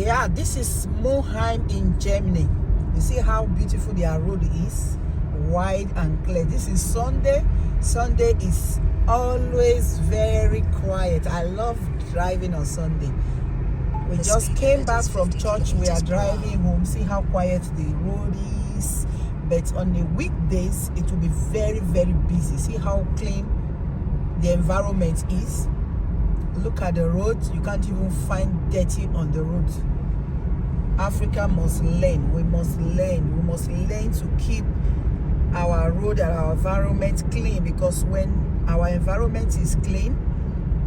Yeah, this is Monheim in Germany. You see how beautiful their road is, wide and clear. This is Sunday. Sunday is always very quiet. I love driving on Sunday. We just came back from church. We are driving home. See how quiet the road is. But on the weekdays, it will be very, very busy. See how clean the environment is. Look at the road. You can't even find dirty on the road. Africa must learn. We must learn. We must learn to keep our road and our environment clean, because when our environment is clean,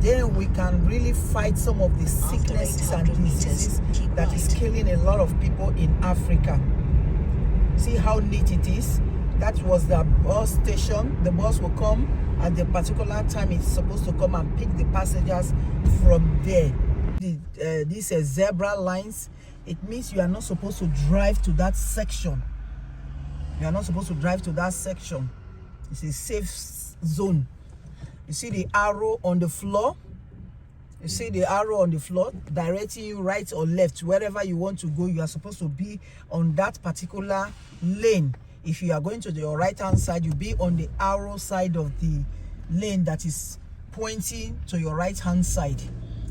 then we can really fight some of the sicknesses and diseases that is killing a lot of people in Africa. See how neat it is. That was the bus station. The bus will come at the particular time it's supposed to come and pick the passengers from there. These zebra lines, it means you are not supposed to drive to that section. You are not supposed to drive to that section. It's a safe zone. You see the arrow on the floor? You see the arrow on the floor directing you right or left. Wherever you want to go, you are supposed to be on that particular lane. If you are going to your right hand side, you'll be on the arrow side of the lane that is pointing to your right hand side.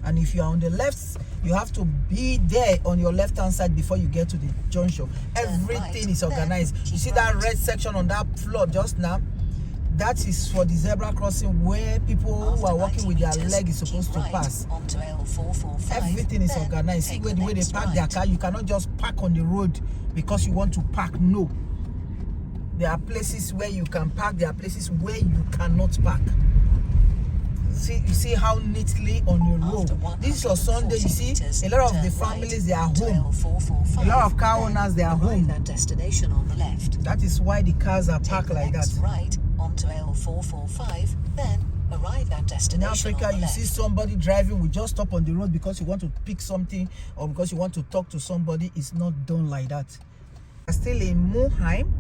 And if you are on the left, you have to be there on your left hand side before you get to the junction. Everything is organized. You see that red section on that floor just now? That is for the zebra crossing, where people who are walking with their leg is supposed to pass. Everything is organized. See where the way they park their car. You cannot just park on the road because you want to park. No. There are places where you can park. There are places where you cannot park. See, you see how neatly on the road. This is on Sunday. You see, a lot of the families, they are home. A lot of car owners, they are home. That is why the cars are parked like that. Right onto L445, then arrive at destination. In Africa, you see somebody driving, we just stop on the road because you want to pick something or because you want to talk to somebody. It's not done like that. We're still in Monheim.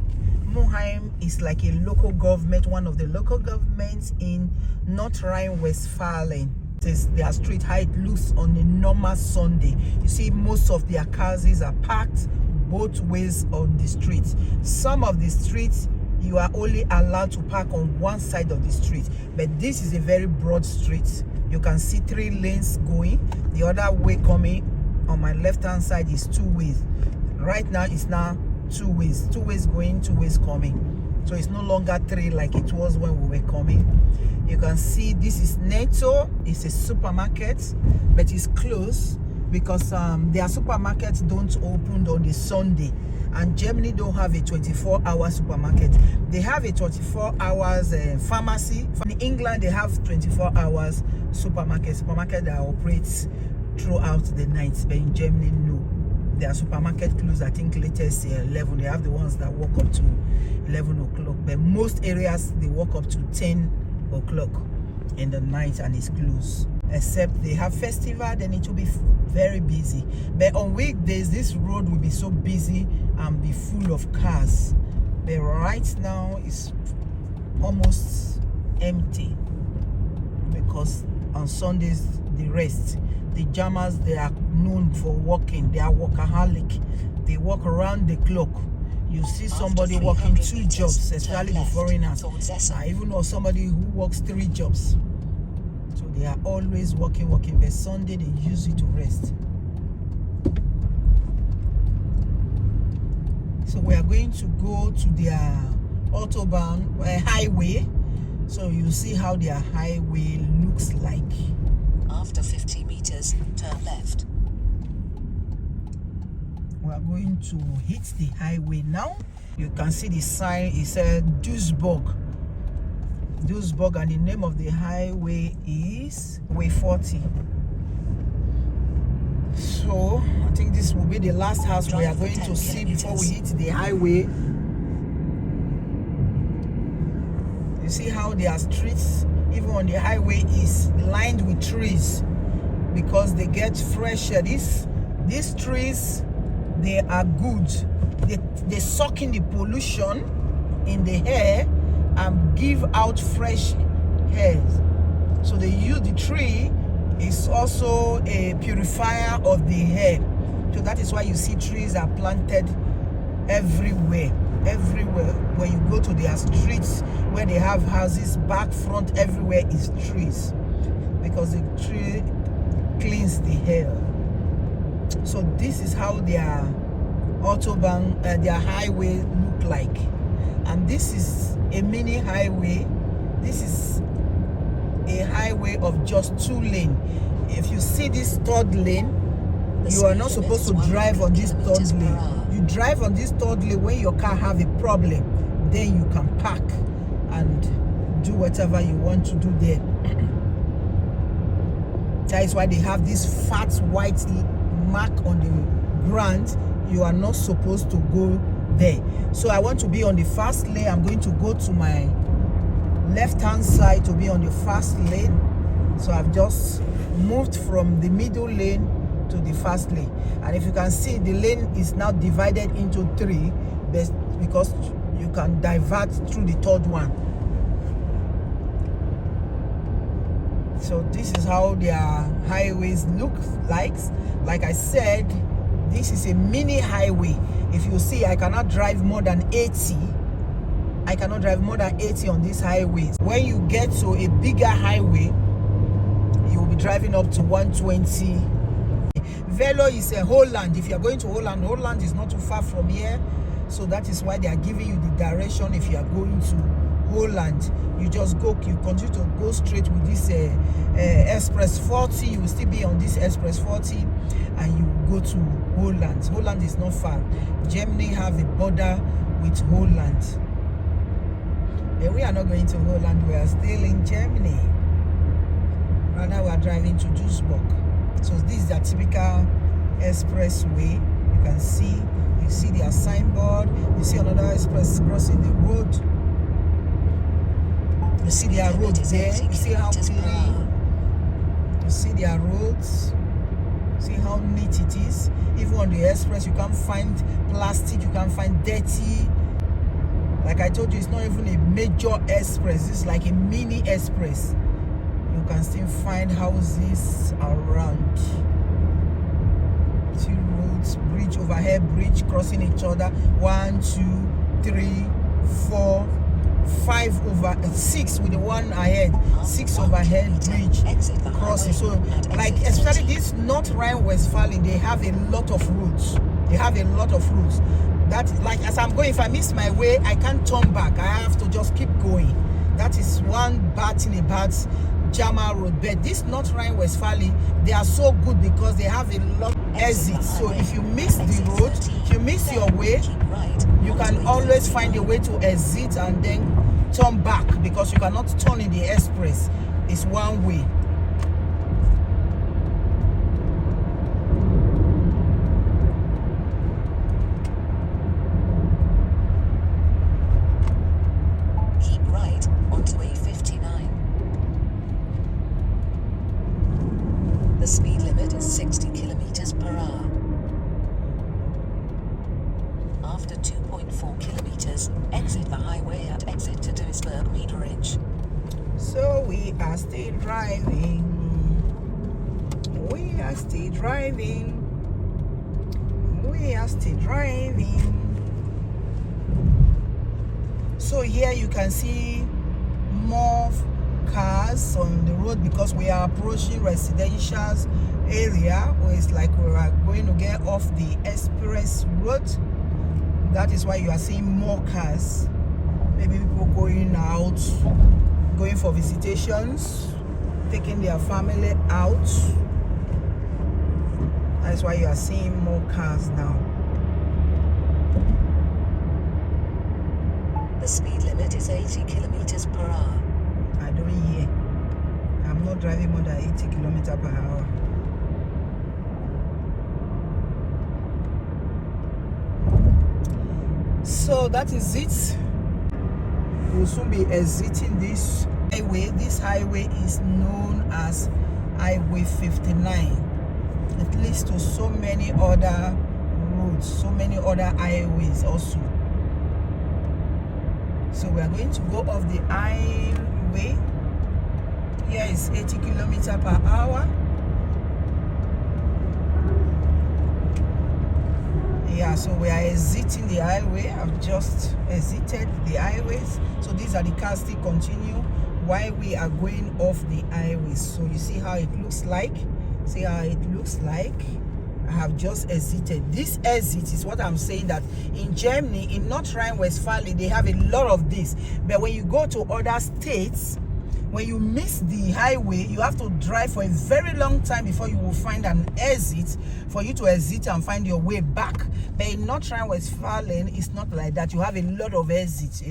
Monheim is like a local government, one of the local governments in North Rhine-Westphalia. Their street, how it looks on a normal Sunday. You see most of their cars are parked both ways on the street. Some of the streets, you are only allowed to park on one side of the street. But this is a very broad street. You can see 3 lanes going. The other way coming on my left-hand side is 2 ways. Right now, it's now 2 ways. 2 ways going, 2 ways coming. So it's no longer 3 like it was when we were coming. You can see this is Netto. It's a supermarket, but it's closed because their supermarkets don't open on the Sunday. And Germany don't have a 24-hour supermarket. They have a 24 hours pharmacy. In England, they have 24 hours supermarket that operates throughout the night. But in Germany, no. Their supermarket close, I think, latest 11. They have the ones that work up to 11 o'clock. But most areas, they work up to 10 o'clock in the night and it's closed. Except they have festival, then it will be very busy. But on weekdays, this road will be so busy and be full of cars. But right now, it's almost empty because on Sundays, the rest. The Germans, they are known for walking. They are workaholic. They walk around the clock. You see somebody working 2 jobs, especially the foreigners. I even know somebody who works 3 jobs. So they are always working. But Sunday, they use it to rest. So we are going to go to their Autobahn highway. So you see how their highway looks like. After 50 meters, turn left. We are going to hit the highway now. You can see the sign. It says Duisburg. Duisburg, and the name of the highway is Way 40. So I think this will be the last house we are going to see before we hit the highway. You see how their streets, even on the highway, is lined with trees because they get fresh air. These trees, they are good. They suck in the pollution in the air and give out fresh air. So the tree is also a purifier of the air. So that is why you see trees are planted everywhere. When you go to their streets where they have houses, back, front, everywhere is trees, because the tree cleans the air. So this is how their autobahn, their highway look like. And this is a mini highway. This is a highway of just 2 lanes. If you see this 3rd lane, you are not supposed to drive on this 3rd lane. You drive on this 3rd lane when your car have a problem. Then you can park and do whatever you want to do there. That is why they have this fat white mark on the ground. You are not supposed to go there. So I want to be on the fast lane. I'm going to go to my left-hand side to be on the fast lane. So I've just moved from the middle lane to the fast lane. And if you can see, the lane is now divided into 3 because you can divert through the 3rd one. So this is how their highways look like. Like I said, this is a mini highway. If you see, I cannot drive more than 80. I cannot drive more than 80 on this highway. When you get to a bigger highway, you will be driving up to 120. Velo is a Holland. If you are going to Holland, Holland is not too far from here. So that is why they are giving you the direction. If you are going to Holland, you just go, you continue to go straight with this Express 40. You will still be on this Express 40 and you go to Holland. Holland is not far. Germany have a border with Holland. But we are not going to Holland, we are still in Germany. Rather, we are driving to Duisburg. So this is the typical expressway. You can see, you see their signboard. You see another express crossing the road. You see their road there. You see how clean. You see their roads. See how neat it is. Even on the express, you can't find plastic. You can't find dirty. Like I told you, it's not even a major express. It's like a mini express. You can still find houses around. 2 roads, bridge, overhead bridge crossing each other. 1, 2, 3, 4, 5 over 6 with the one ahead. 6 overhead bridge crossing. So, like especially this North Rhine-Westphalia, they have a lot of routes. They have a lot of routes. That, like, as I'm going, if I miss my way, I can't turn back. I have to just keep going. That is one bad thing about German road. But this North Rhine-Westphalia, they are so good because they have a lot of exits. So if you miss the road, if you miss your way, you can always find a way to exit and then turn back, because you cannot turn in the express. It's one way. Keep right onto A59. The speed limit is 60 kilometers per hour. After 2.4 kilometers, exit the highway at exit to Duisburg Meterage. So we are still driving. We are still driving. We are still driving. So here you can see more cars on the road because we are approaching residential area, where it's like we are going to get off the express road. That is why you are seeing more cars. Maybe people going out, going for visitations, taking their family out. That's why you are seeing more cars now. The speed limit is 80 kilometers per hour. I don't hear. I'm not driving more than 80 kilometers per hour. So that is it. We'll soon be exiting this highway. This highway is known as Highway 59. It leads to so many other roads, so many other highways also. So we are going to go off the highway. Here is 80 kilometers per hour. Yeah, so we are exiting the highway. I've just exited the highways. So these are the cars still continue while we are going off the highway. So you see how it looks like. See how it looks like. I have just exited. This exit is what I'm saying, that in Germany, in North Rhine-Westphalia, they have a lot of this. But when you go to other states, when you miss the highway, you have to drive for a very long time before you will find an exit for you to exit and find your way back. But in North Rhine-Westphalia, it's not like that. You have a lot of exits,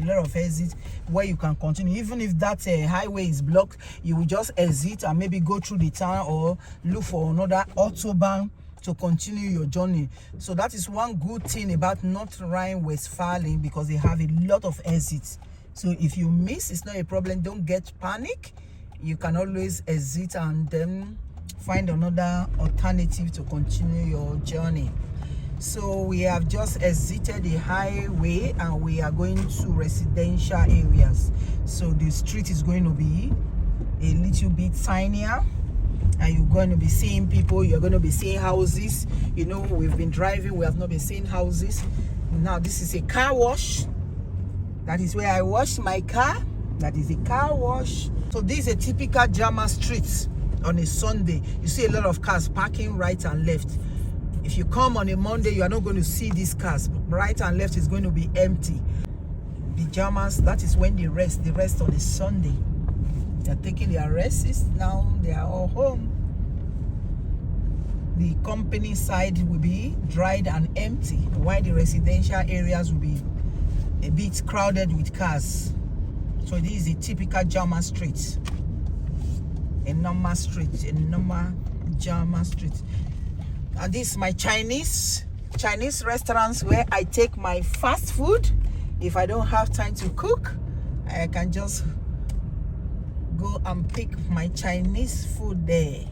where you can continue. Even if that highway is blocked, you will just exit and maybe go through the town or look for another autobahn to continue your journey. So that is one good thing about North Rhine-Westphalia, because they have a lot of exits. So if you miss, it's not a problem. Don't get panic. You can always exit and then find another alternative to continue your journey. So we have just exited the highway and we are going to residential areas. So the street is going to be a little bit tinier, and you're going to be seeing people, you're going to be seeing houses. You know, we've been driving, we have not been seeing houses. Now this is a car wash. That is where I wash my car. That is a car wash. So this is a typical German street on a Sunday. You see a lot of cars parking right and left. If you come on a Monday, you are not going to see these cars. Right and left is going to be empty. The Germans, that is when they rest on a Sunday. They're taking their rests now. They are all home. The company side will be dried and empty, while the residential areas will be a bit crowded with cars. So this is a typical German street. A normal German street. And this is my Chinese restaurants where I take my fast food. If I don't have time to cook, I can just go and pick my Chinese food there.